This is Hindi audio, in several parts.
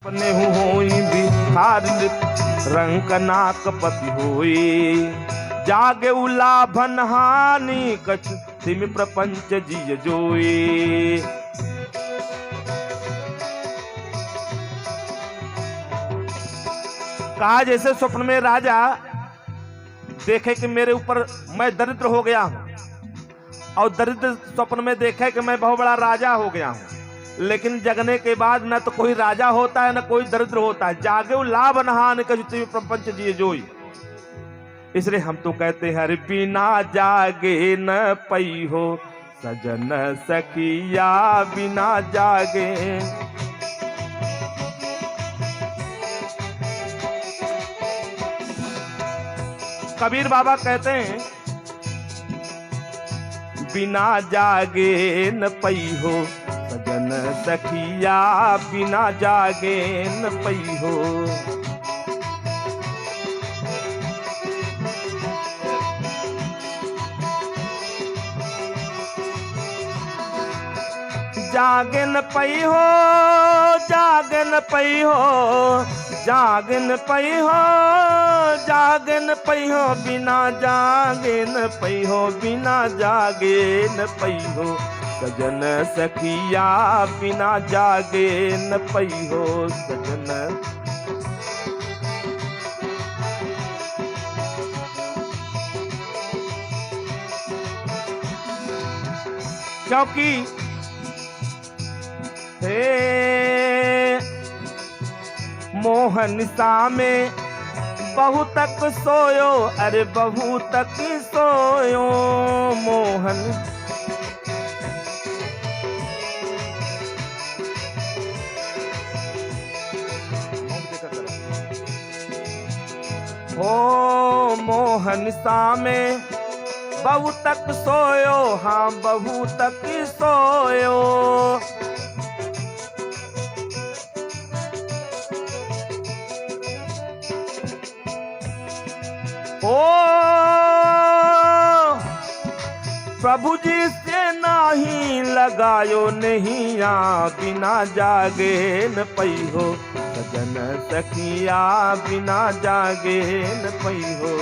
अपने होई बिहार रंग नाक पति होई जागे उलाभन हानि कछ तिम प्रपंच जिय जोई। कहा जैसे स्वप्न में राजा देखे कि मेरे ऊपर मैं दरिद्र हो गया हूं, और दरिद्र स्वप्न में देखे कि मैं बहुत बड़ा राजा हो गया हूं, लेकिन जगने के बाद न तो कोई राजा होता है न कोई दरिद्र होता है। जागे लाभ नहान कछु प्रपंच जिए जोई। इसलिए हम तो कहते हैं अरे बिना जागे न पई हो सजन सखिया बिना जागे। कबीर बाबा कहते हैं बिना जागे न पई हो सजन सखिया बिना जागे न पई हो। जागे न पई हो जागे न पई हो जागे न पई हो जागे न पई हो बिना जागे न पई हो बिना जागे न पई हो सजन सखिया बिना जागे न पई हो सजन। क्योंकि हे मोहन सा में बहु तक सोयो अरे बहु तक सोयो मोहन। ओ मोहन सा में बहु तक सोयो हाँ बहु तक सोयो। ओ प्रभु जी से नाही लगायो नहीं आ बिना जागे न पई हो सजन सखिया बिना जागे न पई हो।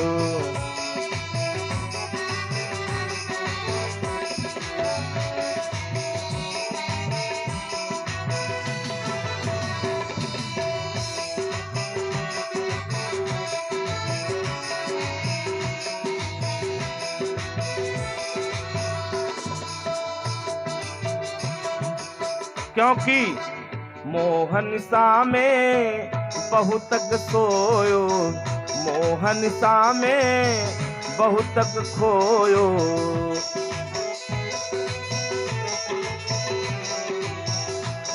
क्योंकि मोहन सा में बहु तक सोयो मोहन सा में बहु तक खोयो।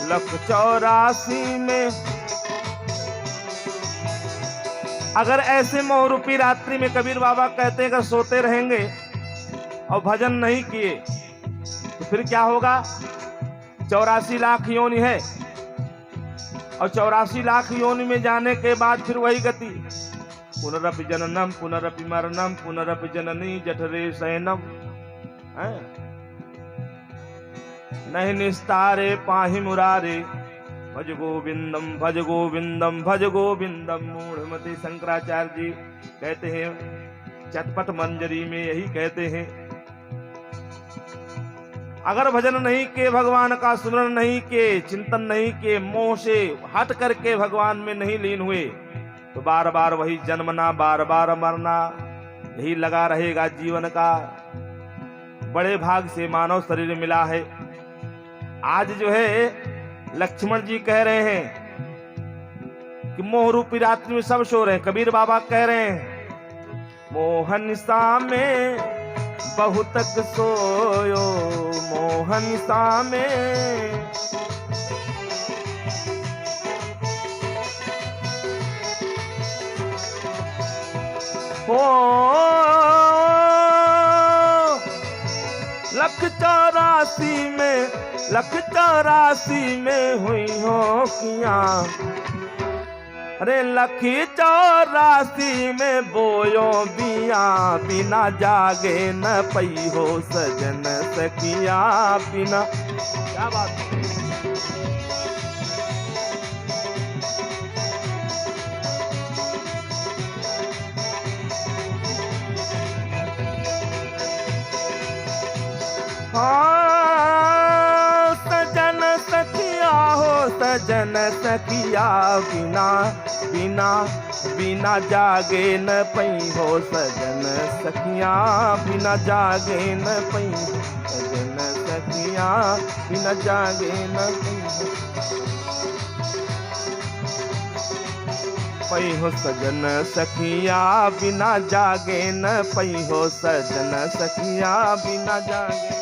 लख 84 में अगर ऐसे मोहरूपी रात्रि में कबीर बाबा कहते हैं कि सोते रहेंगे और भजन नहीं किए तो फिर क्या होगा। 84 लाख योनि है और 84 लाख योनि में जाने के बाद फिर वही गति पुनरपि जननम पुनरपि मरणम पुनरपि जननी जठरे शयनम। नहीं निस्तारे पाहि मुरारे भज गोविंदम भज गोविंदम भज गोविंदम। मूढ़मति शंकराचार्य जी कहते हैं चटपट मंजरी में यही कहते हैं अगर भजन नहीं के भगवान का सुमरन नहीं के चिंतन नहीं के मोह से हट करके भगवान में नहीं लीन हुए तो बार बार वही जन्मना बार बार मरना यही लगा रहेगा जीवन का। बड़े भाग से मानव शरीर मिला है। आज जो है लक्ष्मण जी कह रहे हैं कि मोह रूपी रात्रि में सब सो रहे हैं। कबीर बाबा कह रहे हैं मोहन सा में बहु तक सोयो मोहन सा में। हो लख 84 में हुई हो किया अरे लख 84 में बोयो बिया बिना जागे न पई हो सजन सखिया बिना। क्या बात है। सजन सखिया बिना बिना बिना जागे न पई हो सजन सखिया बिना जागे न पई सजन सखिया बिना जागे न पई हो सजन सखिया बिना जागे न पई हो सजन सखिया बिना जागे।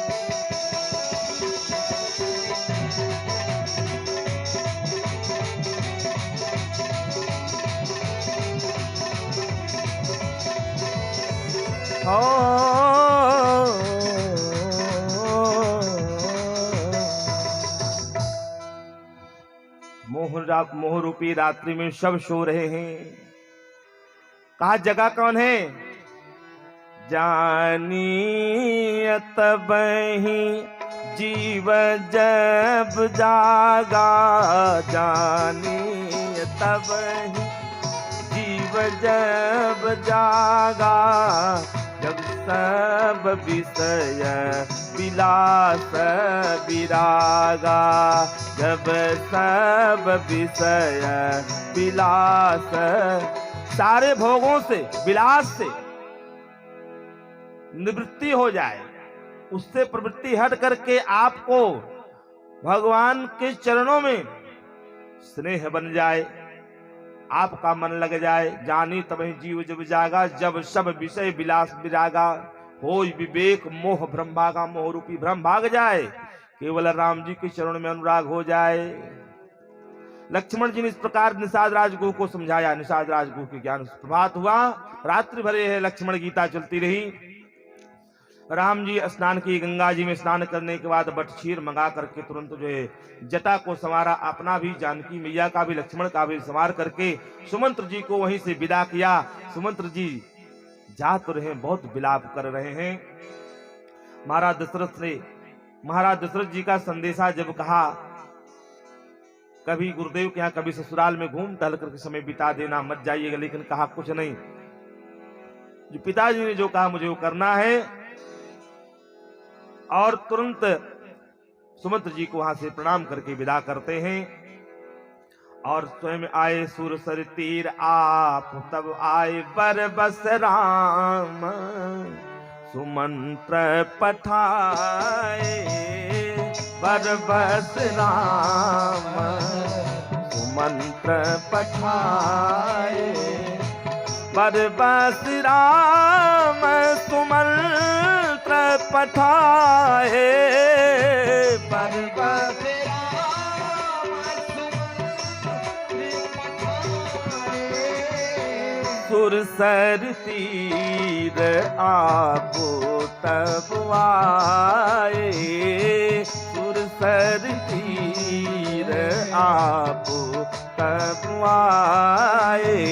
मोह रूपी रात्रि में सब सो रहे हैं। कहा जगह कौन है? जानी तब ही जीव जब जागा, जानी तब ही जीव जब जागा, जब सब विषय विलास विरागा, जब सब विषय विलास सारे भोगों से विलास से निवृत्ति हो जाए, उससे प्रवृत्ति हट करके आपको भगवान के चरणों में स्नेह बन जाए, आपका मन लग जाए। जानी तभी जीव जब जागा, जब सब विषय विलास विरागा, होय विवेक मोह भ्रम भागा, मोह रूपी भ्रम भाग जाए, केवल राम जी के चरणों में अनुराग हो जाए। लक्ष्मण जी ने इस प्रकार निषाद राजगुरु को समझाया। निषाद राजगुरु के ज्ञान प्रभात हुआ, रात्रि भरे है लक्ष्मण गीता चलती रही। राम जी स्नान की, गंगा जी में स्नान करने के बाद बटशीर मंगा करके तुरंत जो है जटा को संवारा, अपना भी जानकी मैया का भी लक्ष्मण का भी संवार करके सुमंत्र जी को वहीं से विदा किया। सुमंत्र जी जा तो रहे, बहुत विलाप कर रहे हैं। महाराज दशरथ जी का संदेशा जब कहा, कभी गुरुदेव के यहाँ कभी ससुराल में घूम टहल करके समय बिता देना, मत जाइएगा, लेकिन कहा कुछ नहीं, जो पिताजी ने जो कहा मुझे वो करना है। और तुरंत सुमंत्र जी को वहां से प्रणाम करके विदा करते हैं और स्वयं आए सुरसर तीर आप, तब आए बर बस राम, सुमंत्र पठाए बर बस राम, सुमंत्र पठाए बर बस राम, सुमंत्र पठाए बर बस राम, सुरसर तीर आप तब आए, सुरसर तीर आप तब आए,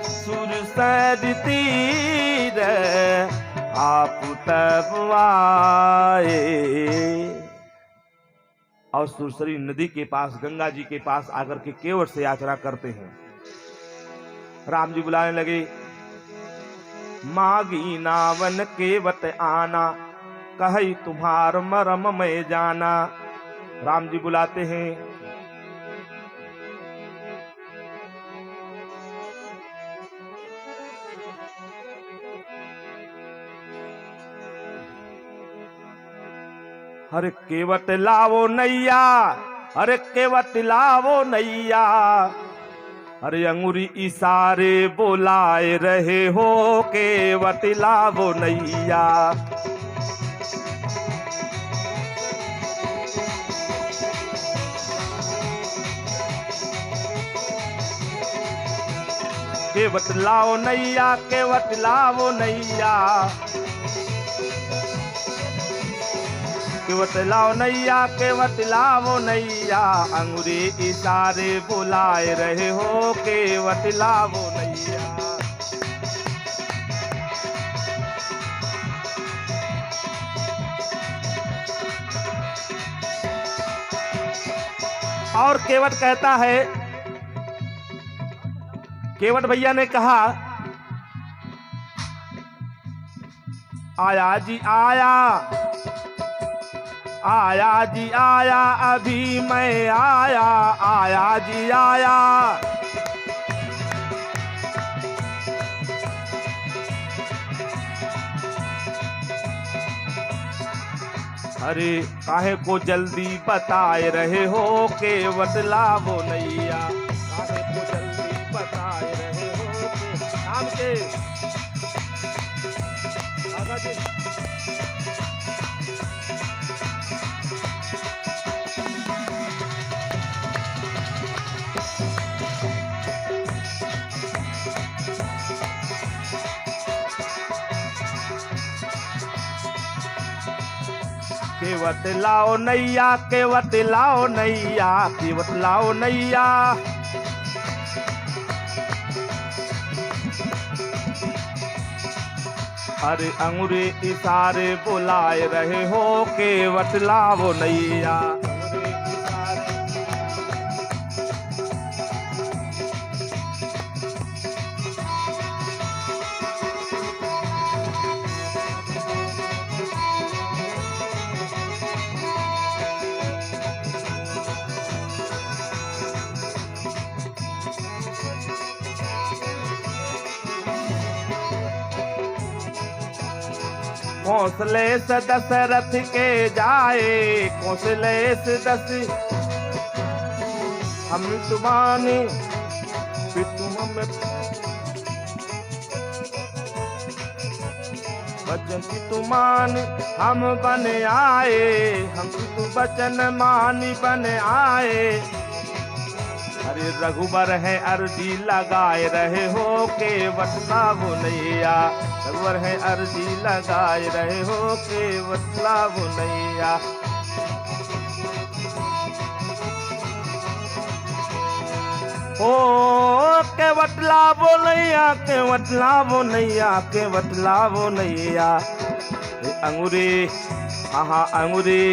सुरसर तीर आप तब आए। और सुरसरी नदी के पास, गंगा जी के पास आकर के केवट से याचना करते हैं। राम जी बुलाने लगे, मागी नावन केवट आना, कही तुम्हार मरम मैं जाना। राम जी बुलाते हैं, अरे केवट लावो नैया, अरे केवट लावो नैया, अरे अंगुरी इशारे बुलाए रहे हो, केवट लावो नैया। केवट लाओ नैया, केवट लाओ नैया, केवट लाओ नैया, केवट लाओ नैया, अंगुरी इशारे बुलाए रहे हो, केवट लाओ नैया। और केवट कहता है, केवट भैया ने कहा, आया जी आया, आया जी आया अभी मैं आया, आया जी आया। अरे काहे को जल्दी बताए रहे हो के बतलावो नैया, काहे को जल्दी बताए रहे हो के शाम के आगा जी। केवट लाओ नैया, केवट लाओ नैया, केवट लाओ नैया। अरे अंगूरे इशारे बुलाए रहे हो केवट लाओ नैया। कौशले से दशरथ के जाए, कौशले से दस हम तुम्हारे तुम वचन की तुमान हम बन आए, हम तु वचन मानी बन आए। अरे रघुबर है अर्जी लगाए रहे हो के बतलावो नैया, रघुबर है अर्जी लगाए रहे हो के बतलावो नैया। ओ के बतलावो नैया, के बतलावो नैया, के बतलावो नैया। अंगूरे हाँ अंगूरे,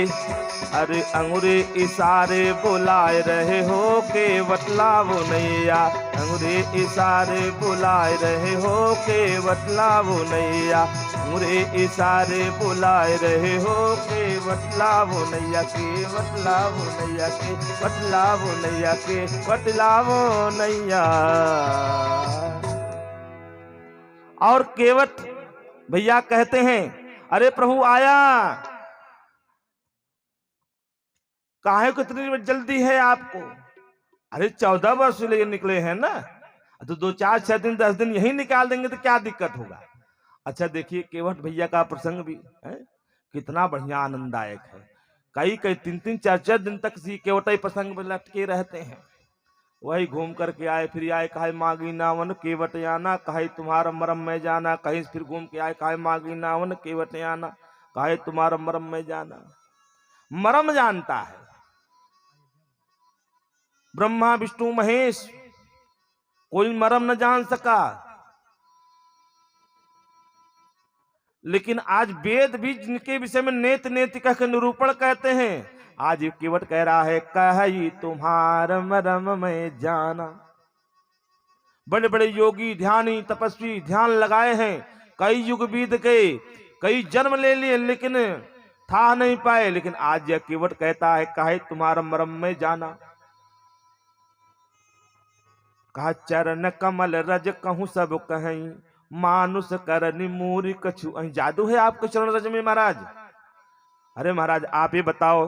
अरे अंगूरे इशारे बुलाए रहे हो के बतलावो नैया, अंगूरे इशारे बुलाए रहे हो के बतलावो नैया, अंगूरे इशारे बुलाए रहे हो के बतलावो नैया, के बतलावो नैया, के बतलावो नैया, के बतलावो नैया। और केवट भैया कहते हैं अरे प्रभु आया, काहे को इतनी जल्दी है आपको? अरे 14 वर्ष लेकर निकले हैं ना, तो 2 4 6 दिन 10 दिन यही निकाल देंगे तो क्या दिक्कत होगा। अच्छा देखिए केवट भैया का प्रसंग भी है कितना बढ़िया आनंददायक है। कई कई 3 4 4 दिन तक सी केवट प्रसंग में लटके रहते हैं। वही घूम करके आए फिर आए, कहे मागी नावन केवट आना, कहे तुम्हारा मरम में जाना। कहीं फिर घूम के आए, कहे मागी नावन केवट आना, कहे तुम्हारा मरम में जाना। मरम जानता है ब्रह्मा विष्णु महेश, कोई मरम न जान सका। लेकिन आज वेद भी जिनके विषय में नेत नेत कह के निरूपण कहते हैं, आज केवट कह रहा है कही तुम्हार मरम में जाना। बड़े बड़े योगी ध्यानी तपस्वी ध्यान लगाए हैं, कई युग बीत गए, कई जन्म ले लिए, लेकिन था नहीं पाए। लेकिन आज यह केवट कहता है कहे तुम्हारा मरम में जाना। कहा चरण कमल रज कहूं सब कहीं, मानुष करनि मूरी कछु अहीं। जादू है आपके चरण रज में महाराज। अरे महाराज आप ये बताओ,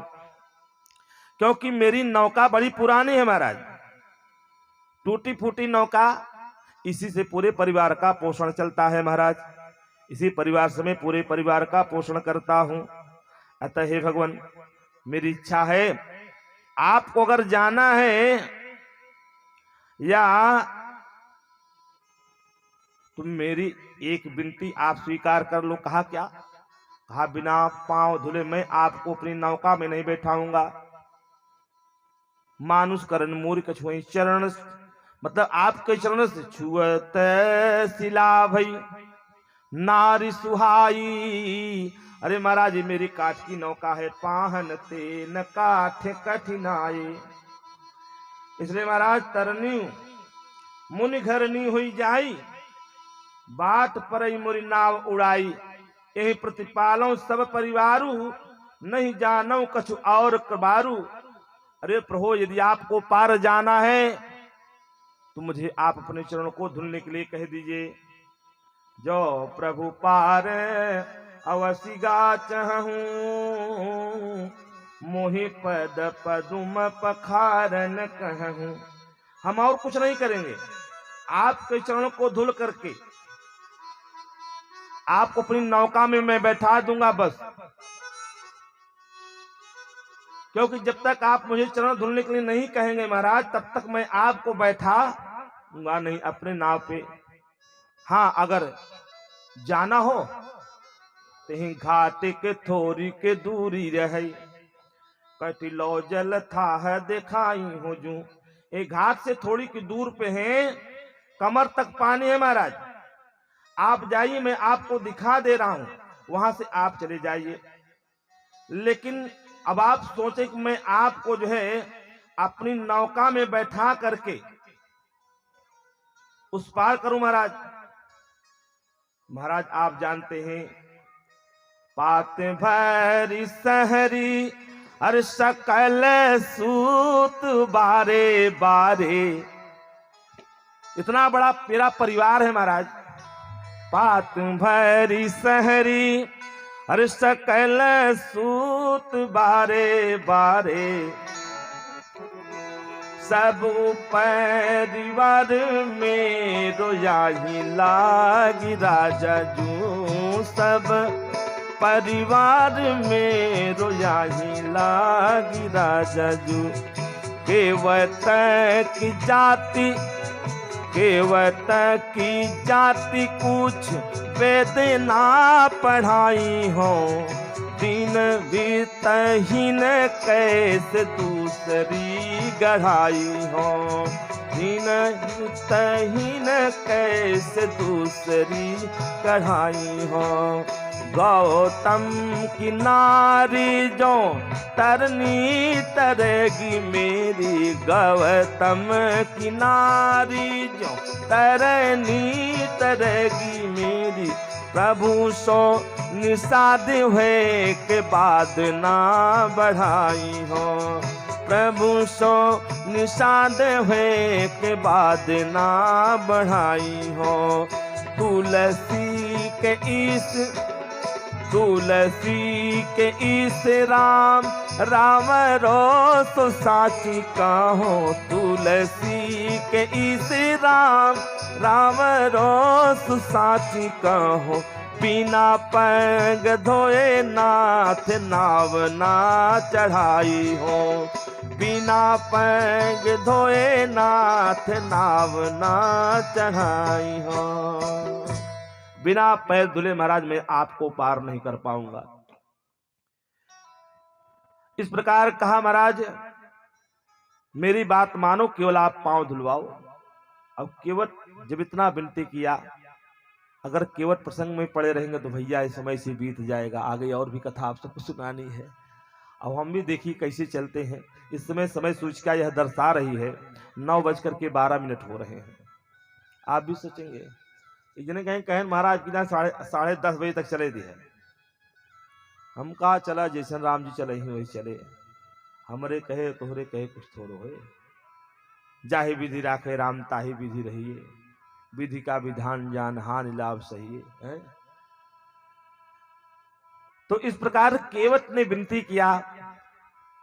क्योंकि मेरी नौका बड़ी पुरानी है महाराज, टूटी फूटी नौका, इसी से पूरे परिवार का पोषण चलता है महाराज। इसी परिवार से मैं पूरे परिवार का पोषण करता हूं। अतः हे भगवान मेरी इच्छा है आपको अगर जाना है या तुम मेरी एक विनती आप स्वीकार कर लो। कहा क्या? कहा बिना पांव धुले मैं आपको अपनी नौका में नहीं बैठाऊंगा। मानुष करण मूर्ख कछुई चरण, मतलब आपके चरण से छुअत शिला भई नारी सुहाई। अरे महाराज मेरी काठ की नौका है, पाहन तेन काठ कठिनाई। इसलिए महाराज तरनी मुनि घरनी हुई जाई, बाट परई मोरी नाव उड़ाई। यही प्रतिपालों सब परिवारू, नहीं जानू कछु और कबारू। अरे प्रभु, यदि आपको पार जाना है तो मुझे आप अपने चरणों को धुलने के लिए कह दीजिए। जो प्रभु पार अवसि गा चहूं, मोहि पद पदुम पखारन कहूं। हम और कुछ नहीं करेंगे, आपके चरणों को धुल करके आपको अपनी नौका में मैं बैठा दूंगा बस। क्योंकि जब तक आप मुझे चरण धुलने के लिए नहीं कहेंगे महाराज, तब तक मैं आपको बैठा दूंगा नहीं अपने नाव पे। हाँ, अगर जाना हो कहीं घाट के थोड़ी के दूरी रहे, कटिलो जल था है दिखाई हो जू। एक घाट से थोड़ी की दूर पे है, कमर तक पानी है महाराज। आप जाइए, मैं आपको दिखा दे रहा हूं, वहां से आप चले जाइए। लेकिन अब आप सोचे कि मैं आपको जो है अपनी नौका में बैठा करके उस पार करूं महाराज। महाराज आप जानते हैं, पात भरी सहरी अर सकल सूत बारे बारे। इतना बड़ा मेरा परिवार है महाराज। पात भरी सहरी अर सकल सूत बारे बारे, सब परिवार में रोयाही लागी राजा जू। सब परिवार में रोयाही लागी राजा जू। केवट की जाति, केवट की जाति कुछ वेद ना पढ़ाई हो। दिन बीतहीन कैसे दूसरी गढ़ाई हो। दिन बीतहीन कैसे दूसरी गढ़ाई हो। गौतम की नारी जो तरनी तरेगी मेरी। गौतम की नारी जो तरनी तरेगी मेरी। प्रभु सो निषाद हुए के बाद ना बढ़ाई हो। प्रभु सो निषाद हुए के बाद ना बढ़ाई हो। तुलसी के इस राम राम रो साची कहो। तुलसी के इस राम राम रो साची कहो। बिना पैंग धोए नाथ नाव ना चढ़ाई हो। बिना पैंग धोए नाथ नाव ना चढ़ाई हो। बिना पैर धुले महाराज मैं आपको पार नहीं कर पाऊंगा। इस प्रकार कहा महाराज, मेरी बात मानो, केवल आप पांव धुलवाओ। अब केवट जब इतना विनती किया, अगर केवट प्रसंग में पड़े रहेंगे तो भैया इस समय से बीत जाएगा। आगे और भी कथा आप सबको सुनानी है। अब हम भी देखिए कैसे चलते हैं। इस समय समय सूचिका यह दर्शा रही है 9:12 हो रहे हैं। आप भी सोचेंगे इतने कहें महाराज बिना 10:30 बजे तक चले दिए। हम कहा चला जैसन राम जी चले ही वही चले। हमरे कहे तोहरे कहे कुछ थोड़ो है। जाहि विधि राखे राम ताहि विधि रहिए। विधि का विधान जान हानि लाभ सही है। तो इस प्रकार केवट ने विनती किया,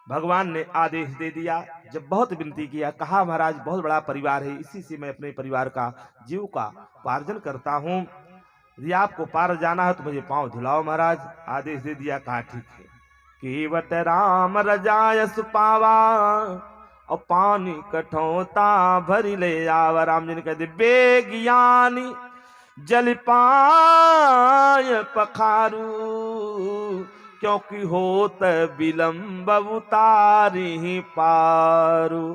भगवान ने आदेश दे दिया। जब बहुत विनती किया, कहा महाराज बहुत बड़ा परिवार है, इसी से मैं अपने परिवार का जीव का उपार्जन करता हूँ। यदि आपको पार जाना है तो मुझे पांव धुलाओ महाराज। आदेश दे दिया। कहा ठीक है। केवट राम रजाय सुपावा और पानी कठौता भरी ले आवा। राम जी ने कह दे बेगियानी जल पाय पखारू। क्योंकि होत विलंब उतारी पारू।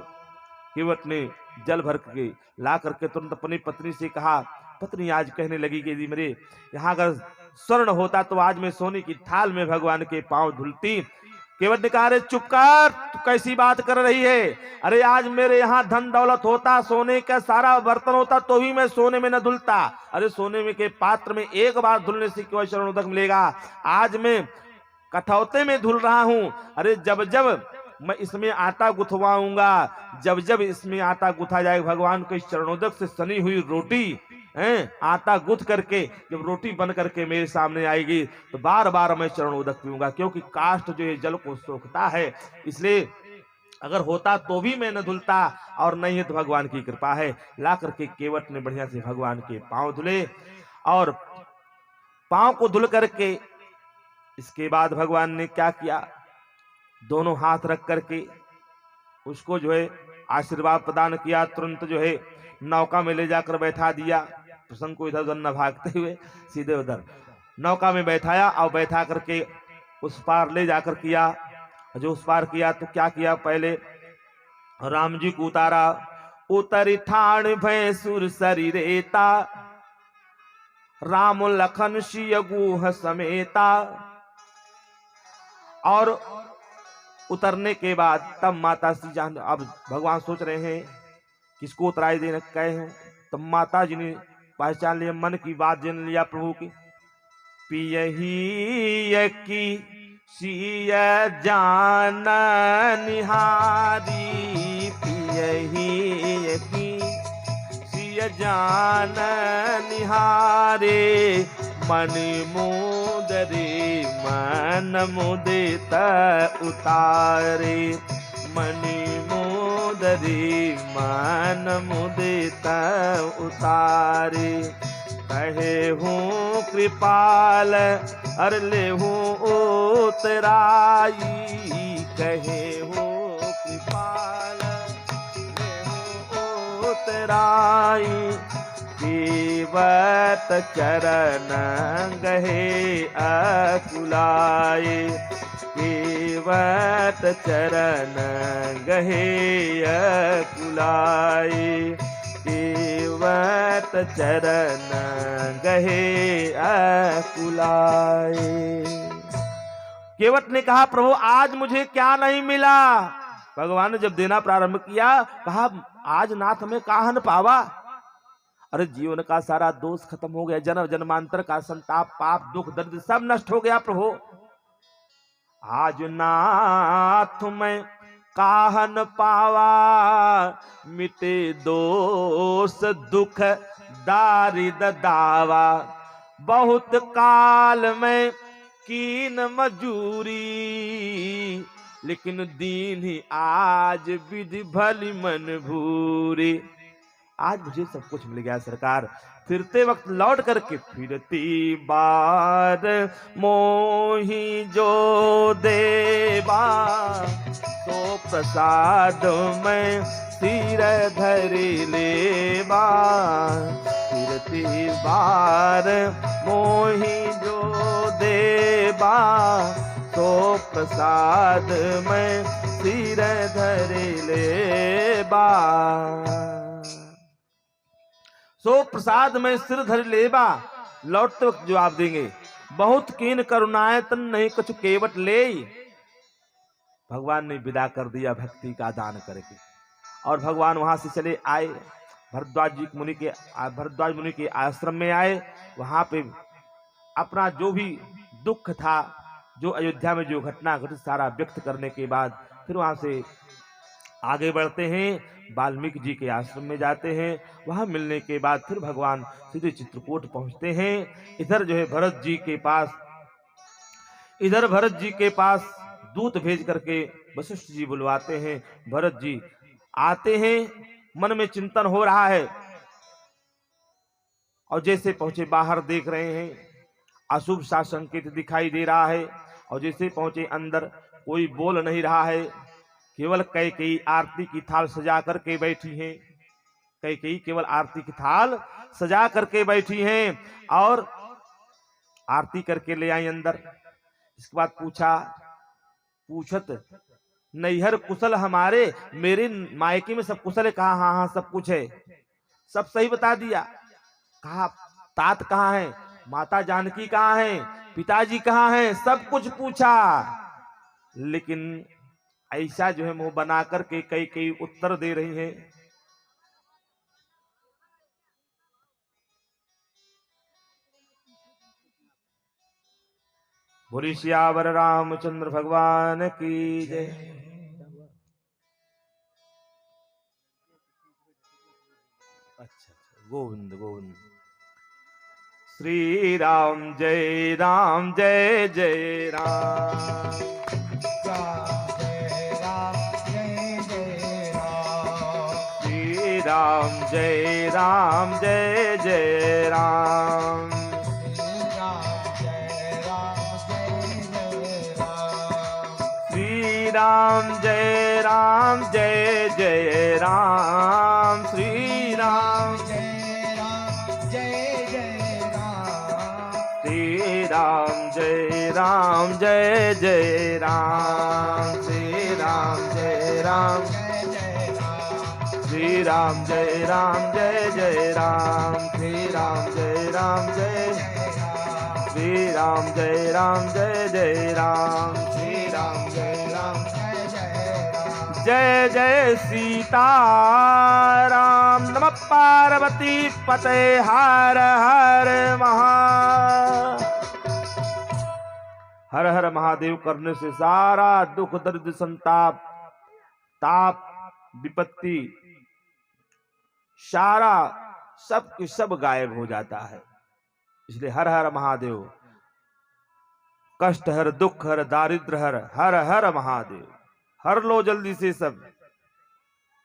केवट ने जल भर के ला करके तुरंत अपनी पत्नी से कहा। पत्नी आज कहने लगी कि यदि मेरे यहाँ अगर स्वर्ण होता तो आज मैं सोने की थाल में भगवान के पांव धुलती। केवट ने कहा अरे चुप कर, तू कैसी बात कर रही है। अरे आज मेरे यहाँ धन दौलत होता, सोने का सारा बर्तन होता तो भी मैं सोने में न धुलता। अरे सोने में के पात्र में एक बार धुलने से केवल शरणोदक मिलेगा। आज मैं कठौते में धुल रहा हूं। अरे जब जब मैं इसमें आटा गुथवाऊंगा, जब जब इसमें आटा गुथा जाएगा, भगवान को इस चरणोदक से सनी हुई रोटी आटा गुथ करके जब रोटी बन करके मेरे सामने आएगी तो बार बार मैं चरणोदक पीऊंगा, क्योंकि काष्ठ जो है जल को सोखता है। इसलिए अगर होता तो भी मैं न धुलता, और नहीं है तो भगवान की कृपा है। ला करके केवट ने बढ़िया से भगवान के पांव धुले, और पांव को धुल करके इसके बाद भगवान ने क्या किया, दोनों हाथ रख करके उसको जो है आशीर्वाद प्रदान किया। तुरंत जो है नौका में ले जाकर बैठा दिया। प्रसंग को इधर उधर न भागते हुए सीधे उधर नौका में बैठाया, और बैठा करके उस पार ले जाकर किया। जो उस पार किया तो क्या किया, पहले राम जी को उतारा। उतरी ठाण भय सुर शरीरेता, राम लखन सिय गुह समेता। और उतरने के बाद तब माता श्री जान, अब भगवान सोच रहे हैं किसको उतराई देना कहे हैं। तब माता जी ने पहचान लिया, मन की बात जान लिया प्रभु की। पियही की सिय जान निहारी, पियही की सिय जान निहारे। मन मुदरे मन मुदित उतारे, मन मुदरे मन मुदित उतारे। कहे हूँ कृपाल अर ले हूँ उतराई, कहे हूँ कृपाल ले हूँ उतराई। केवट चरण गहे अकुलाए, केवट चरण गहे अकुलाए। केवट चरण गहे अकुलाए। केवट ने कहा प्रभु आज मुझे क्या नहीं मिला। भगवान ने जब देना प्रारंभ किया, कहा आज नाथ में काहन पावा। अरे जीवन का सारा दोष खत्म हो गया, जन्म जन्मांतर का संताप पाप दुख दर्द सब नष्ट हो गया प्रभु। आज नाथ में काहन पावा, मिटे दोष दुख दारिद दावा। बहुत काल में कीन मजूरी, लेकिन दीन ही आज विधि भली मन भूरी। आज मुझे सब कुछ मिल गया सरकार। फिरते वक्त लौट करके फिरती बार मोही जो देवा, तो प्रसाद में सिर धरि लेवा। फिरती बार मोही जो देवा, तो प्रसाद में सिर धरि लेवा। सो प्रसाद में सिर धर लेबा, लौटते वक्त जवाब देंगे। बहुत कीन करुणाए तन नहीं कुछ केवट ले। भगवान ने विदा कर दिया भक्ति का दान करके, और भगवान वहां से चले आए। भरद्वाज मुनि के आश्रम में आए। वहां पे अपना जो भी दुख था, जो अयोध्या में जो घटना घटित सारा व्यक्त करने के बाद फिर वहां से आगे बढ़ते हैं। वाल्मीकि जी के आश्रम में जाते हैं। वहां मिलने के बाद फिर भगवान सीधे चित्रकूट पहुंचते हैं। इधर जो है भरत जी के पास दूत भेज करके वशिष्ठ जी बुलवाते हैं। भरत जी आते हैं, मन में चिंतन हो रहा है, और जैसे पहुंचे बाहर देख रहे हैं अशुभ सा संकेत दिखाई दे रहा है। और जैसे पहुंचे अंदर कोई बोल नहीं रहा है, केवल कैकेयी आरती की थाल सजा करके बैठी हैं। कैकेयी केवल आरती की थाल सजा करके बैठी हैं, और आरती करके ले आई अंदर। इसके बाद पूछत नैहर कुशल हमारे, मेरे मायके में सब कुशल है। कहा हाँ हाँ सब कुछ है, सब सही बता दिया। कहा तात कहाँ है, माता जानकी कहाँ है, पिताजी कहाँ हैं, सब कुछ पूछा। लेकिन ऐसा जो है मुंह बना करके कई उत्तर दे रही हैं। बोली सियावर रामचंद्र भगवान की जय। अच्छा, गोविंद गोविंद। श्री राम जय राम जय जय राम। श्री राम जय राम जय जय राम। श्री राम जय राम जय जय राम। श्री राम जय राम जय जय राम। श्री राम जय राम जय जय राम। श्री राम जय राम श्री राम जय राम जय जय राम। श्री राम जय राम जय श्री राम जय राम जय जय राम। श्री राम जय राम जय जय सीता राम। नमः पार्वती पते हर हर हर हर महादेव करने से सारा दुख दर्द संताप ताप विपत्ति सारा सब के सब गायब हो जाता है। इसलिए हर हर महादेव, कष्ट हर, दुख हर, दारिद्र हर, हर हर महादेव हर लो जल्दी से सब।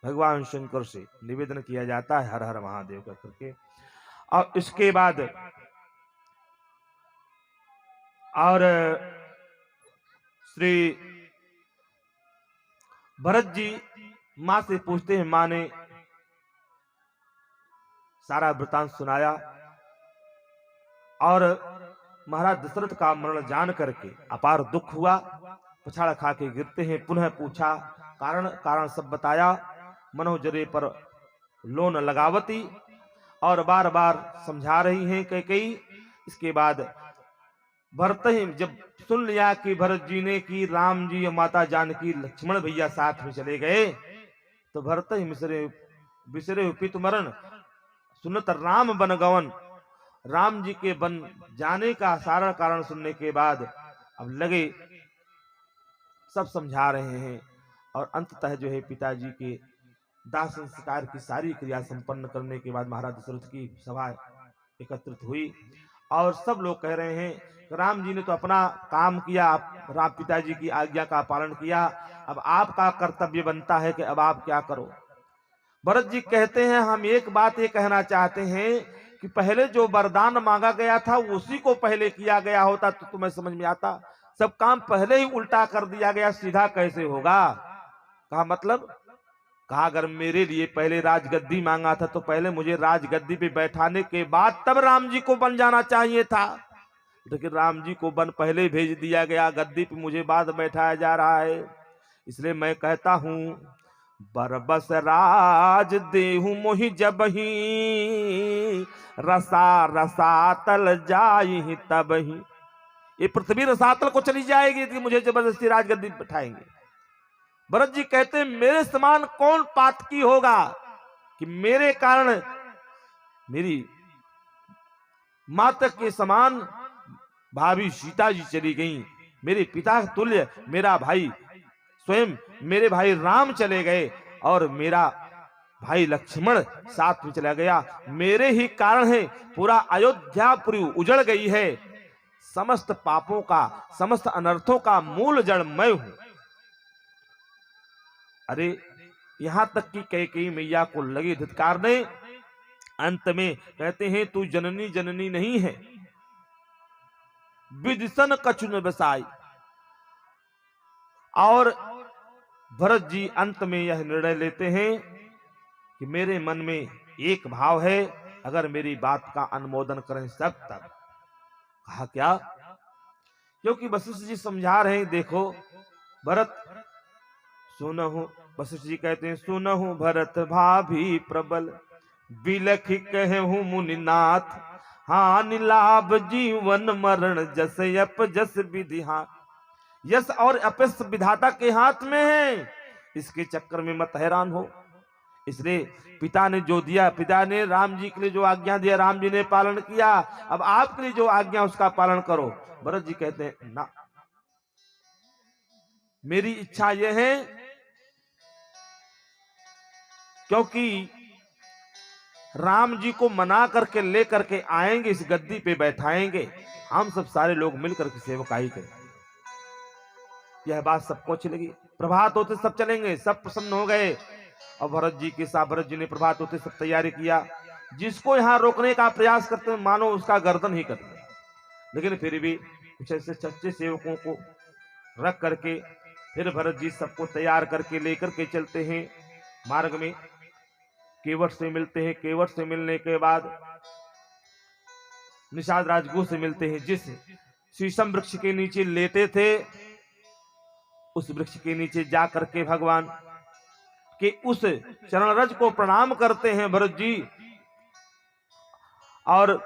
भगवान शंकर से निवेदन किया जाता है हर हर महादेव का करके। और इसके बाद और श्री भरत जी मां से पूछते हैं। मां ने सारा वृतांत सुनाया और महाराज दशरथ का मरण जान करके अपार दुख हुआ। पछाड़ खा के गिरते हैं। पुनः पूछा कारण सब बताया। मनोजरे पर लोन लगावती और बार बार समझा रही हैं कैकेयी। इसके बाद भरत ही जब सुन लिया कि भरत जी ने कि राम जी और माता जानकी लक्ष्मण भैया साथ में चले गए, तो भरत ही बिसरे पित मरण सुनत राम बन गवन। राम जी के बन जाने का सारा कारण सुनने के बाद अब लगे सब समझा रहे हैं। और अंततः जो है पिताजी के दाह संस्कार की सारी क्रिया संपन्न करने के बाद महाराज दशरथ की सभा एकत्रित हुई और सब लोग कह रहे हैं राम जी ने तो अपना काम किया, राम पिताजी की आज्ञा का पालन किया, अब आपका कर्तव्य बनता है कि अब आप क्या करो। भरत जी कहते हैं हम एक बात ये कहना चाहते हैं कि पहले जो वरदान मांगा गया था उसी को पहले किया गया होता तो तुम्हें समझ में आता। सब काम पहले ही उल्टा कर दिया गया, सीधा कैसे होगा। कहा मतलब, कहा अगर मेरे लिए पहले राजगद्दी मांगा था तो पहले मुझे राजगद्दी पे बैठाने के बाद तब राम जी को बन जाना चाहिए था। लेकिन राम जी को बन पहले भेज दिया गया, गद्दी पे मुझे बाद बैठाया जा रहा है। इसलिए मैं कहता हूं बरबस राज देहु मोहि जबही रसा रसातल जाई तबही। ये पृथ्वी रसातल को चली जाएगी कि मुझे जबरदस्ती राजगद्दी बैठाएंगे। भरत जी कहते मेरे समान कौन पातकी होगा कि मेरे कारण मेरी माता के समान भाभी सीता जी चली गई, मेरे पिता तुल्य मेरा भाई स्वयं मेरे भाई राम चले गए और मेरा भाई लक्ष्मण साथ में चला गया। मेरे ही कारण है पूरा अयोध्यापुरी उजड़ गई है। समस्त पापों का, समस्त अनर्थों का मूल जड़ मैं हूं। अरे यहां तक कि कैकेयी मैया को लगे धिक्कारने। अंत में कहते हैं तू जननी जननी नहीं है, विदिशन कछु न बसाई। और भरत जी अंत में यह निर्णय लेते हैं कि मेरे मन में एक भाव है, अगर मेरी बात का अनुमोदन करें सब तब। कहा क्या? क्योंकि वशिष्ठ जी समझा रहे हैं देखो भरत सुनहु, वशिष्ठ जी कहते हैं सुनहु भरत भाभी प्रबल बिलख कहूं मुनिनाथ। हानि लाभ जीवन मरण जस अप जस विधि हाथ। यस और अपस विधाता के हाथ में है, इसके चक्कर में मत हैरान हो। इसलिए पिता ने जो दिया, पिता ने राम जी के लिए जो आज्ञा दिया, राम जी ने पालन किया। अब आपके लिए जो आज्ञा उसका पालन करो। भरत जी कहते हैं ना, मेरी इच्छा यह है, क्योंकि राम जी को मना करके लेकर के आएंगे, इस गद्दी पे बैठाएंगे, हम सब सारे लोग मिलकर के सेवकाई करें। यह बात सबको अच्छी लगी। प्रभात होते सब चलेंगे, सब प्रसन्न हो गए। और भरत जी के साथ, भरत जी ने प्रभात होते सब तैयारी किया। जिसको यहां रोकने का प्रयास करते हैं मानो उसका गर्दन ही कट गया। लेकिन फिर भी कुछ ऐसे सच्चे सेवकों को रख करके फिर भरत जी सबको तैयार करके लेकर के चलते हैं। मार्ग में केवट से मिलते हैं। केवट से मिलने के बाद निषाद राजगुह से मिलते हैं। जिस शीशम वृक्ष के नीचे लेटे थे, उस वृक्ष के नीचे जा करके भगवान के उस चरण रज को प्रणाम करते हैं भरत जी। और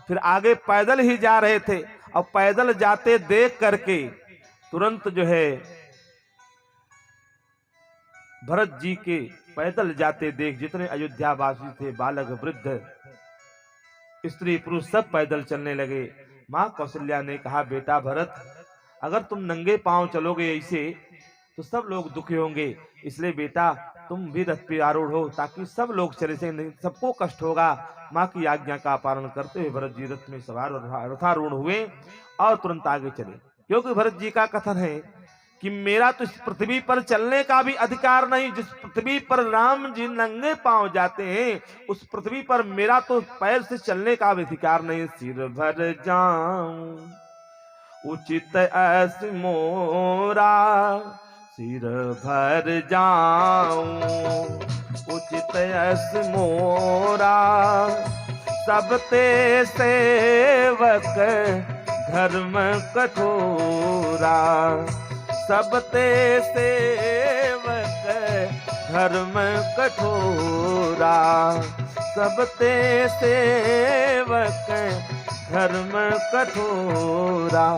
फिर आगे पैदल ही जा रहे थे, और पैदल जाते देख करके तुरंत जो है भरत जी के पैदल जाते देख जितने अयोध्या वासी थे, बालक वृद्ध स्त्री पुरुष सब पैदल चलने लगे। मां कौशल्या ने कहा, बेटा भरत, अगर तुम नंगे पांव चलोगे ऐसे तो सब लोग दुखी होंगे, इसलिए बेटा तुम भी रथ पे आरूढ़ हो, ताकि सब लोग चले से, नहीं सबको कष्ट होगा। मां की आज्ञा का पालन करते हुए भरत जी रथ में सवार रथारूढ़ हुए और तुरंत आगे चले। क्योंकि भरत जी का कथन है कि मेरा तो इस पृथ्वी पर चलने का भी अधिकार नहीं। जिस पृथ्वी पर राम जी नंगे पांव जाते हैं, उस पृथ्वी पर मेरा तो पैर से चलने का भी अधिकार नहीं। सिर भर जाऊं उचित ऐस मोरा, सिर भर जाऊं उचित ऐस मोरा, सब ते सेवक धर्म कठोरा, सब ते सेवक धर्म कठोरा, सब ते सेवक धर्म कठोरा।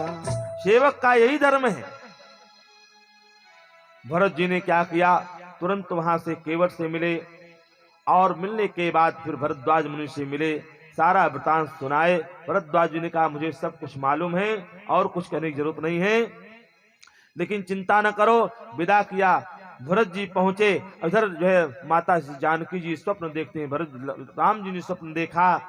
सेवक का यही धर्म है। भरत जी ने क्या किया, तुरंत वहां से केवट से मिले, और मिलने के बाद फिर भरद्वाज मुनि से मिले, सारा वृतांत सुनाए। भरद्वाज जी ने कहा, मुझे सब कुछ मालूम है और कुछ कहने की जरूरत नहीं है, लेकिन चिंता न करो। विदा किया। भरत जी पहुंचे। इधर जो है माता जानकी जी स्वप्न देखते हैं। भरत राम जी ने स्वप्न देखा,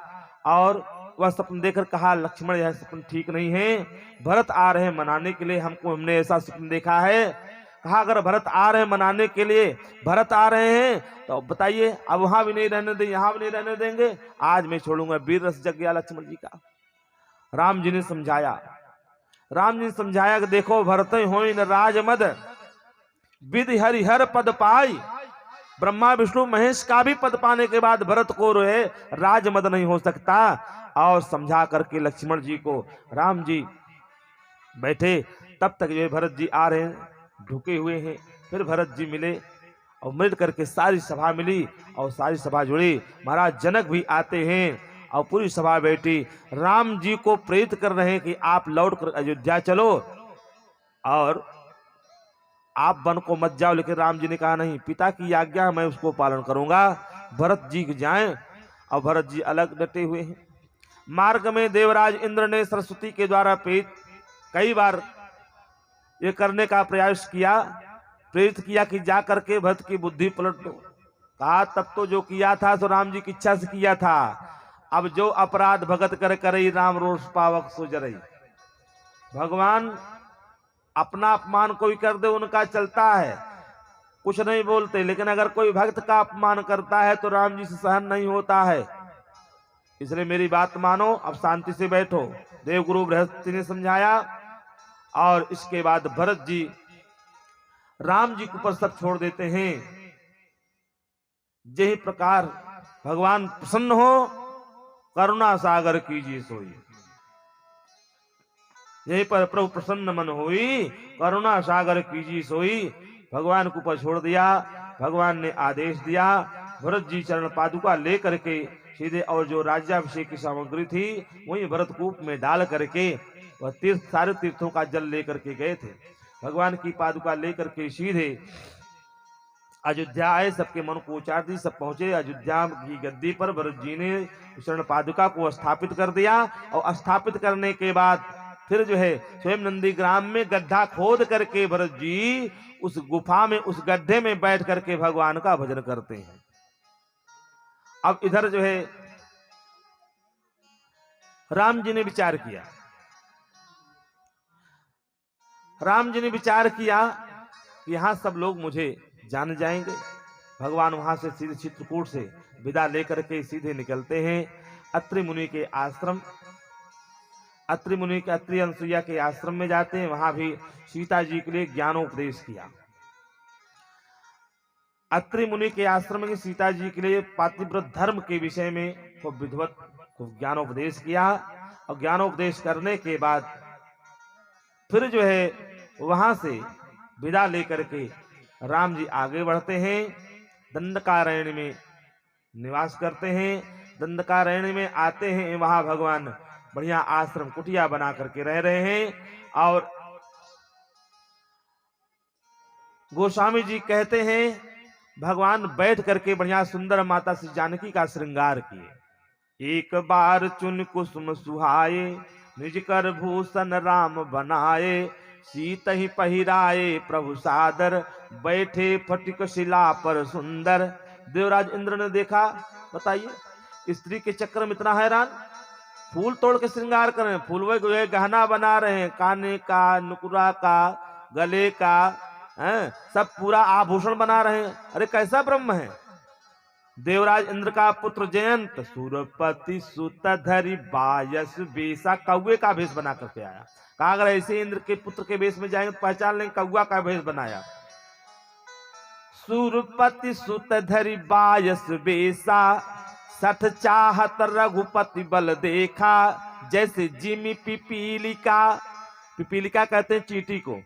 और वह स्वप्न देखकर कहा, लक्ष्मण यह स्वप्न ठीक नहीं है, भरत आ रहे हैं मनाने के लिए, हमने ऐसा स्वप्न देखा है। कहा, अगर भरत आ रहे हैं मनाने के लिए, भरत आ रहे हैं तो बताइए, अब वहां भी नहीं रहने देंगे, यहां भी नहीं रहने देंगे, आज मैं छोड़ूंगा। वीर रस जग गया लक्ष्मण जी का। राम जी ने समझाया। राम जी ने समझाया कि देखो, भरत होई न राजमद, विधि हरिहर पद पाई। ब्रह्मा विष्णु महेश का भी पद पाने के बाद भरत को रहे राजमद नहीं हो सकता। और समझा करके लक्ष्मण जी को राम जी बैठे। तब तक जो भरत जी आ रहे हैं, ढुके हुए हैं। फिर भरत जी मिले, और मिल करके सारी सभा मिली, और सारी सभा जुड़ी। महाराज जनक भी आते हैं, और पूरी सभा बैठी। राम जी को प्रेरित कर रहे हैं कि आप लौट कर अयोध्या चलो, और आप वन को मत जाओ। लेकिन राम जी ने कहा, नहीं, पिता की आज्ञा मैं उसको पालन करूंगा। भरत जी जाएं, और भरत जी अलग डटे हुए हैं। मार्ग में देवराज इंद्र ने सरस्वती के द्वारा प्रेरित कई बार ये करने का प्रयास किया, प्रेरित किया कि जा करके भरत की बुद्धि पलट दो। कहा, तब तो जो किया था तो राम जी की इच्छा से किया था, अब जो अपराध भगत कर करई, राम रोष पावक सो जरई। भगवान अपना अपमान कोई कर दे उनका चलता है, कुछ नहीं बोलते, लेकिन अगर कोई भक्त का अपमान करता है तो राम जी से सहन नहीं होता है। इसलिए मेरी बात मानो, अब शांति से बैठो। देवगुरु बृहस्पति ने समझाया, और इसके बाद भरत जी राम जी के ऊपर सब छोड़ देते हैं। यही प्रकार भगवान प्रसन्न हो, करुणा सागर कीजिए सोई। यही पर प्रभु प्रसन्न मन होई, करुणा सागर कीजिए सोई। भगवान के ऊपर छोड़ दिया। भगवान ने आदेश दिया, भरत जी चरण पादुका लेकर के सीधे, और जो राज्याभिषेक की सामग्री थी वही भरत कूप में डाल करके वह तीर्थ, सारे तीर्थों का जल लेकर के गए थे। भगवान की पादुका लेकर के सीधे अयोध्या आए, सबके मन को उचार दी, सब पहुंचे अयोध्या की गद्दी पर। भरत जी ने स्वर्ण पादुका को स्थापित कर दिया और स्थापित करने के बाद फिर जो है स्वयं नंदीग्राम में गड्ढा खोद करके भरत जी उस गुफा में, उस गड्ढे में बैठ करके भगवान का भजन करते हैं। अब इधर जो है राम जी ने विचार किया, राम जी ने विचार किया कि यहां सब लोग मुझे जान जाएंगे। भगवान वहां से सीधे चित्रकूट से विदा लेकर के सीधे निकलते हैं अत्रि मुनि के आश्रम। अत्रि मुनि के, अत्रि अनसुईया के आश्रम में जाते हैं। वहां भी सीता जी के लिए ज्ञानोपदेश किया। अत्रि मुनि के आश्रम में सीता जी के लिए पातिव्रत धर्म के विषय में खूब विधिवत खूब ज्ञानोपदेश किया। और ज्ञानोपदेश करने के बाद फिर जो है वहां से विदा लेकर के राम जी आगे बढ़ते हैं, दंडकारण्य में निवास करते हैं। दंडकारण्य में आते हैं, वहां भगवान बढ़िया आश्रम कुटिया बना करके रह रहे हैं। और गोस्वामी जी कहते हैं भगवान बैठ करके बढ़िया सुंदर माता श्री जानकी का श्रृंगार किए। एक बार चुन कुसुम सुहाए, निज कर भूषण राम बनाए। सीत ही पहिराए प्रभु सादर, बैठे फटिक शिला पर सुंदर। देवराज इंद्र ने देखा, बताइए स्त्री के चक्कर में इतना हैरान, फूल तोड़ के श्रृंगार कर रहे हैं, फूल वे गहना बना रहे हैं, काने का, नुकुरा का, गले का, सब पूरा आभूषण बना रहे हैं। अरे कैसा ब्रह्म है। देवराज इंद्र का पुत्र जयंत सुरपति सुत धरि बायस बेसा, कौवे का भेष बना करके आया। कहा अगर ऐसे इंद्र के पुत्र के भेष में जाएंगे तो पहचान लेंगे कौवा का भेष बनाया। सुरपति सुत धरि बायस बेसा, सठ चाहत रघुपति बल देखा। जैसे जिमी पिपीलिका, पिपीलिका कहते हैं चींटी को,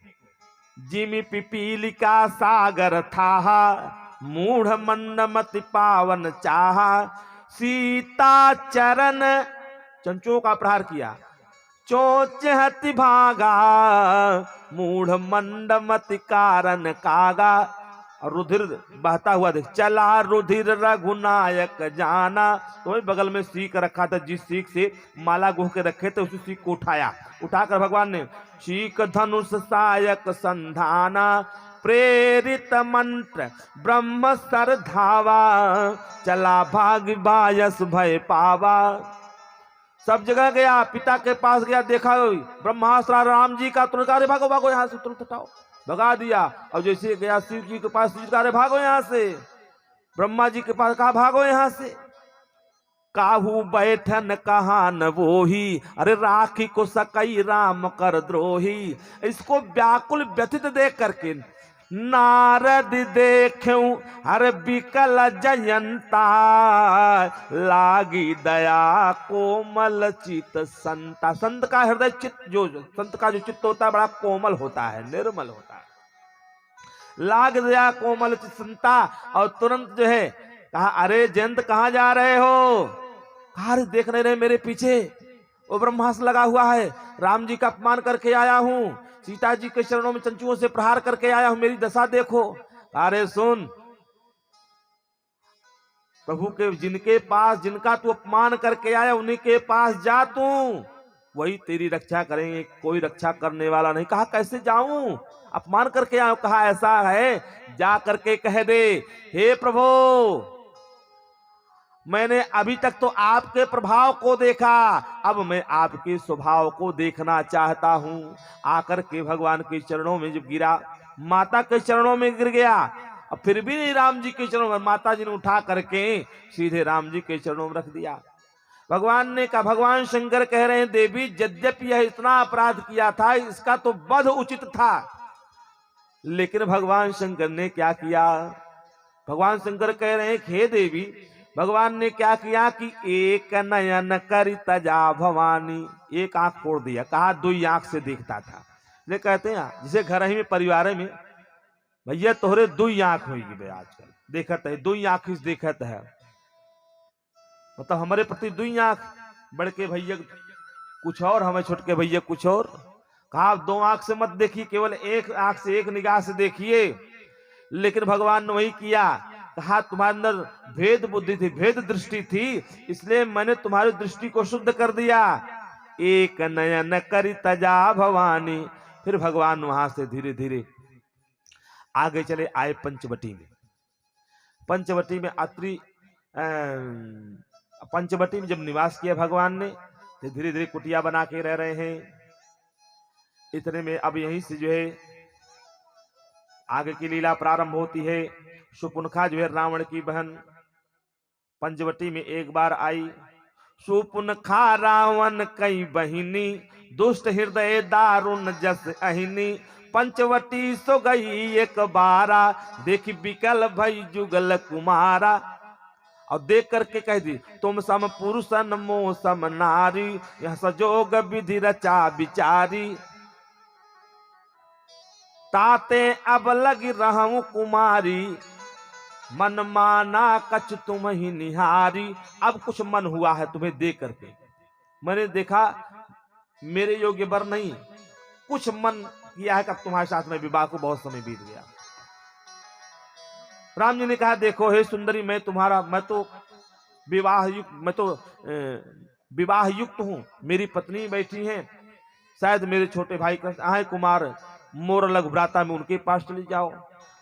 जिमी पिपीलिका सागर था। मूढ़ मंडमति पावन चाहा, सीता चरण, चंचों का प्रहार किया। चोच हति भागा, मूढ़ मंडमति कारण कागा। और रुधिर बहता हुआ देख, चला रुधिर रघुनायक जाना। तो बगल में सीख रखा था, जिस सीख से माला गुह के रखे थे उसी सीख को उठाया। उठाकर भगवान ने शीख धनुष सायक संधाना। प्रेरित मंत्र ब्रह्म सर धावा, चला भाग बायस भय पावा। सब जगह गया, पिता के पास गया, देखा ब्रह्मास्त्र राम जी का, तुरंत अरे भागो भागो यहाँ से, तुरंत हटाओ, भगा दिया। और जैसे गया शिव जी के पास, शिव जी अरे भागो यहाँ से। ब्रह्मा जी के पास कहा भागो यहाँ से। काहू बैठन कहा न वोही, अरे राखी को सकई राम कर द्रोही। इसको व्याकुल व्यथित देख करके नारद देखूं हर बिकल जयंता। लागी दया कोमल चित संता। संत का हृदय चित्त, जो संत का जो चित्त होता है बड़ा कोमल होता है, निर्मल होता है। लाग दया कोमल चित संता। और तुरंत जो है कहा अरे जयंत कहाँ जा रहे हो। कहा अरे देख नहीं रहे मेरे पीछे वो ब्रह्मास्त्र लगा हुआ है, राम जी का अपमान करके आया हूं, सीता जी के चरणों में चंचुओं से प्रहार करके आया हूं, मेरी दशा देखो। अरे सुन, प्रभु के जिनके पास, जिनका तू अपमान करके आया उन्हीं के पास जा, तू वही तेरी रक्षा करेंगे, कोई रक्षा करने वाला नहीं। कहा कैसे जाऊं, अपमान करके आया। कहा ऐसा है, जा करके कह दे हे प्रभु मैंने अभी तक तो आपके प्रभाव को देखा, अब मैं आपके स्वभाव को देखना चाहता हूं। आकर के भगवान के चरणों में जब गिरा, माता के चरणों में गिर गया, अब फिर भी नहीं राम जी के चरणों में, माता जी ने उठा करके सीधे राम जी के चरणों में रख दिया। भगवान ने कहा, भगवान शंकर कह रहे हैं देवी यद्यपि यह इतना अपराध किया था, इसका तो वध उचित था, लेकिन भगवान शंकर ने क्या किया। भगवान शंकर कह रहे हैं हे देवी, भगवान ने क्या किया कि एक नयन करि तजा भवानी, एक आंख फोड़ दिया। कहा दुई आंख से देखता था। ये कहते हैं जिसे घर ही में परिवार में भैया तोहरे दुई आंख होगी बे, आजकल देखत है दुई आंख देखत है, मतलब हमारे प्रति दुई आंख, बड़के भैया कुछ और, हमें छोटके भैया कुछ और। कहा दो आंख से मत देखिए, केवल एक आंख से, एक निगाह से देखिए। लेकिन भगवान ने वही किया, कहा तुम्हारे अंदर भेद बुद्धि थी, भेद दृष्टि थी, इसलिए मैंने तुम्हारी दृष्टि को शुद्ध कर दिया। एक नयन करि तजा भवानी। फिर भगवान वहां से धीरे धीरे आगे चले आए पंचवटी में। पंचवटी में पंचवटी में जब निवास किया भगवान ने, तो धीरे धीरे कुटिया बना के रह रहे हैं। इतने में अब यहीं से जो है आगे की लीला प्रारंभ होती है। शूर्पणखा जो है रावण की बहन पंचवटी में एक बार आई। शूर्पणखा रावण कई बहिनी, दुष्ट हृदय दारुण जस अहिनी। पंचवटी सो गई एक बारा, देखी बिकल भई जुगल कुमारा। और देख करके कह दी, तुम सम पुरुष मो सम नारी, यह सजोग विधि रचा बिचारी। ताते अब लग रहूं कुमारी, मन माना कछ तुम ही निहारी। अब कुछ मन हुआ है तुम्हें देख करके, मैंने देखा मेरे योग्य वर नहीं, कुछ मन किया है कि अब तुम्हारे साथ में विवाह को बहुत समय बीत गया। राम जी ने कहा, देखो हे सुंदरी, मैं तो विवाह युक्त हूं, मेरी पत्नी बैठी हैं, शायद मेरे छोटे भाई का आए कुमार मोर लघु भ्राता में, उनके पास चली जाओ,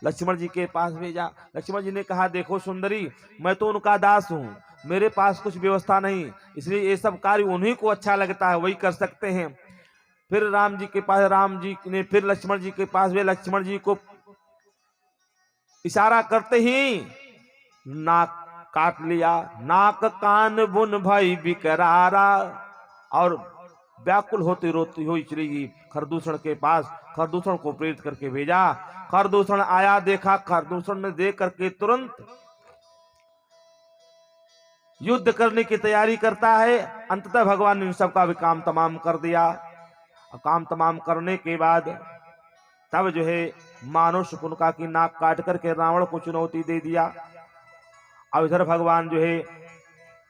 लक्ष्मण जी के पास भेजा। लक्ष्मण जी ने कहा, देखो सुंदरी, मैं तो उनका दास हूं, मेरे पास कुछ व्यवस्था नहीं, इसलिए ये सब कार्य उन्हीं को अच्छा लगता है, वही कर सकते हैं। फिर राम जी के पास, राम जी ने फिर लक्ष्मण जी के पास वे लक्ष्मण जी को इशारा करते ही नाक काट लिया। नाक कान बुन भाई बिकरारा, और व्याकुल होती रोती हुई चली गई खरदूषण के पास। खरदूषण को प्रेरित करके भेजा। खरदूषण आया, देखा, खरदूषण ने देख करके तुरंत युद्ध करने की तैयारी करता है। अंततः भगवान ने सबका भी काम तमाम कर दिया। काम तमाम करने के बाद तब जो है मानो शूर्पणखा की नाक काट करके रावण को चुनौती दे दिया। अब इधर भगवान जो है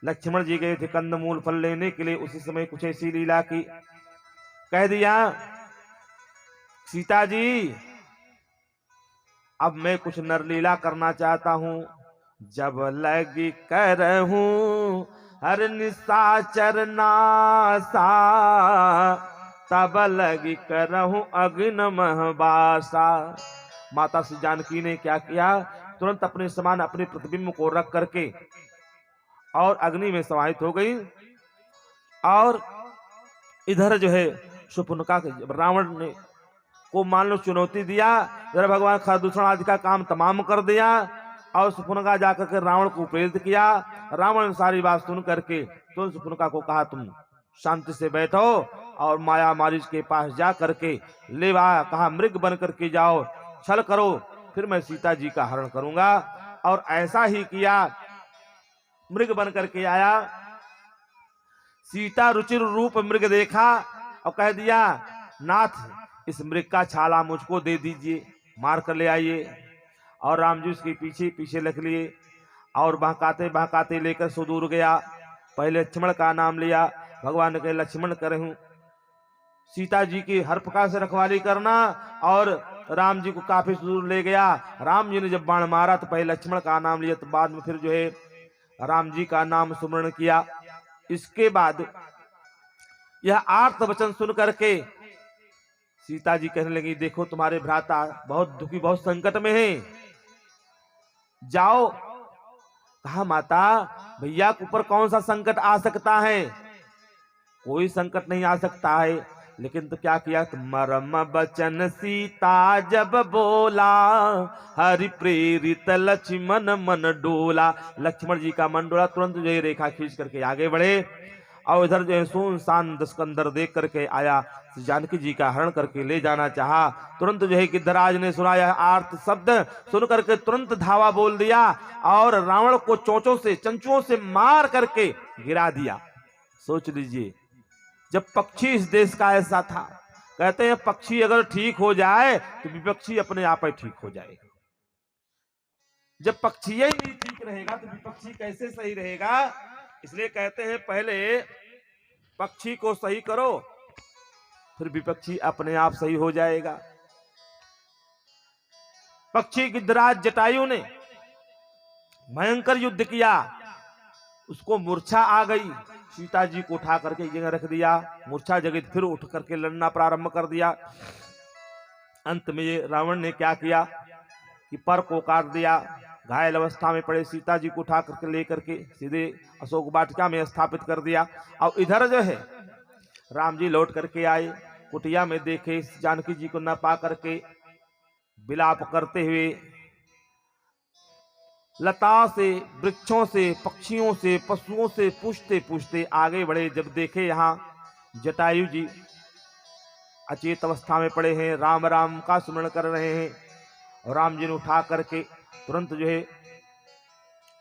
लक्ष्मण जी गए थे कंदमूल फल लेने के लिए, उसी समय कुछ ऐसी लीला की, कह दिया, सीता जी अब मैं कुछ नरलीला करना चाहता हूं। जब लगी करहूं हर निशाचर नासा, तब लगी करहूं अग्नि महबासा। माता श्री जानकी ने क्या किया, तुरंत अपने समान अपने प्रतिबिंब को रख करके और अग्नि में समाहित हो गई। और इधर जो है शूर्पणखा रावण ने को मान लो चुनौती दिया, इधर भगवान खरदूषण आदि का काम तमाम कर दिया। और शूर्पणखा जाकर के रावण को प्रेरित किया। रावण ने सारी बात सुन करके तो शूर्पणखा को कहा, तुम शांति से बैठो और माया मारीच के पास जा करके ले आ, कहा मृग बन करके जाओ, छल करो, फिर मैं सीता जी का हरण करूंगा। और ऐसा ही किया, मृग बन करके आया। सीता रुचिर रूप मृग देखा और कह दिया, नाथ इस मृग का छाला मुझको दे दीजिए, मार कर ले आइए। और राम जी उसके पीछे पीछे लग लिए और बहकाते बहकाते लेकर सुदूर गया। पहले लक्ष्मण का नाम लिया। भगवान ने कहा, लक्ष्मण करहूं, सीता जी की हर प्रकार से रखवाली करना। और राम जी को काफी दूर ले गया। राम जी ने जब बाण मारा तो पहले लक्ष्मण का नाम लिया, तो बाद में फिर जो है राम जी का नाम सुमरण किया। इसके बाद यह आर्त वचन सुन करके सीता जी कहने लगी, देखो तुम्हारे भ्राता बहुत दुखी, बहुत संकट में हैं, जाओ। कहा, माता भैया के ऊपर कौन सा संकट आ सकता है, कोई संकट नहीं आ सकता है। लेकिन तो क्या किया, मरम बचन सीता जब बोला, हरि प्रेरित लक्ष्मण मन डोला। लक्ष्मण जी का मन डोला, तुरंत जो है रेखा खींच करके आगे बढ़े। और इधर जो है सुनसान दस्कंदर देख करके आया, जानकी जी का हरण करके ले जाना चाहा। तुरंत जो है गिद्धराज ने सुना यह आर्त शब्द, सुन करके तुरंत धावा बोल दिया और रावण को चोंचों से, चंचुओं से मार करके गिरा दिया। सोच लीजिए, जब पक्षी इस देश का ऐसा था, कहते हैं पक्षी अगर ठीक हो जाए तो विपक्षी अपने आप ही ठीक हो जाएगा। जब पक्षी ही नहीं ठीक रहेगा तो विपक्षी कैसे सही रहेगा। इसलिए कहते हैं पहले पक्षी को सही करो, फिर विपक्षी अपने आप सही हो जाएगा। पक्षी गिद्धराज जटायु ने भयंकर युद्ध किया, उसको मूर्छा आ गई। सीता जी को उठा करके एक जगह रख दिया, मूर्छा जगह फिर उठ करके लड़ना प्रारंभ कर दिया। अंत में ये रावण ने क्या किया कि पर को काट दिया। घायल अवस्था में पड़े सीता जी को उठा करके लेकर के सीधे अशोक वाटिका में स्थापित कर दिया। और इधर जो है राम जी लौट करके आए, कुटिया में देखे जानकी जी को न पा करके विलाप करते हुए लता से, वृक्षों से, पक्षियों से, पशुओं से पूछते पूछते आगे बढ़े। जब देखे यहाँ जटायु जी अचेत अवस्था में पड़े हैं, राम राम का स्मरण कर रहे हैं, और राम जी ने उठा करके तुरंत जो है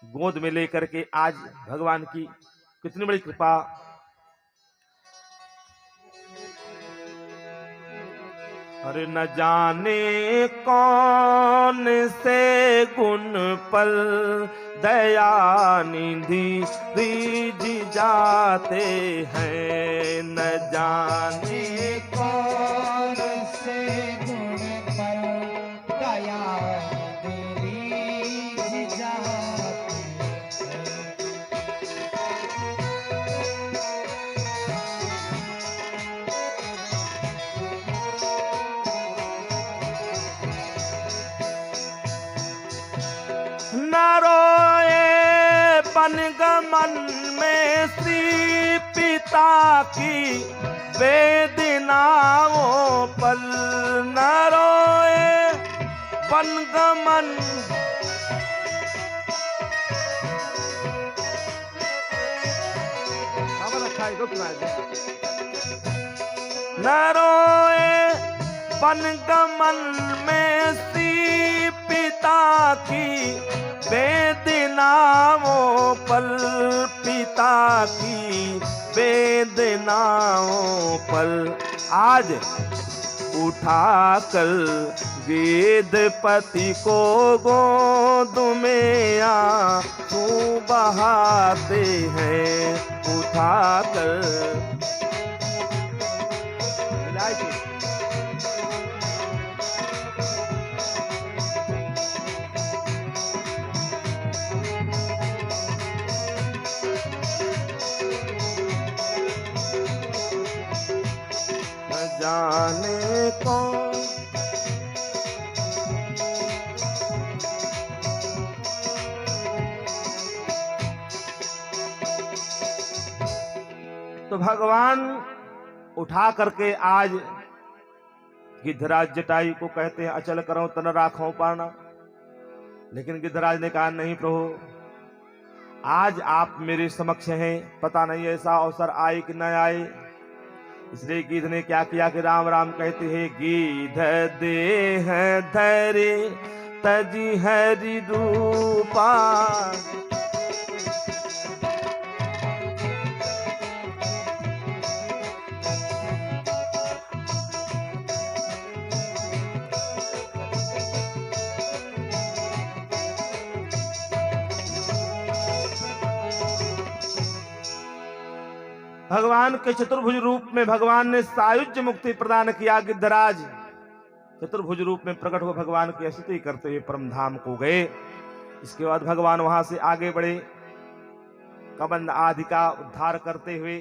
गोद में लेकर के, आज भगवान की कितनी बड़ी कृपा। अरे न जाने कौन से गुण पर दया निधि दीज जाते हैं, न जाने कौन से गुण पर दया निधि जाते न रोए बनगमन में श्री पिता की वेदनाओं पर, न रोए बनगमन न रोए बनगमन में श्री पिता की वेदनाओं पर, पिता की वेदनाओं पर। आज उठा कर वेदपति को गोद में आंसू बहाते हैं, उठा कर जाने कौन। तो भगवान उठा करके आज गिद्धराज जटायु को कहते हैं अचल करो तन राखो पाना, लेकिन गिद्धराज ने कहा नहीं प्रभु, आज आप मेरे समक्ष हैं, पता नहीं ऐसा अवसर आए कि न आए। इसलिए गिद्ध ने क्या किया कि राम राम कहते हैं, गिद्ध देह धरे तजी हरि रूपा, भगवान के चतुर्भुज रूप में भगवान ने सायुज्य मुक्ति प्रदान किया। गिद्धराज चतुर्भुज रूप में प्रकट हो भगवान की स्तुति करते हुए परम धाम को गए। इसके बाद भगवान वहां से आगे बढ़े, कबंध आदि का उद्धार करते हुए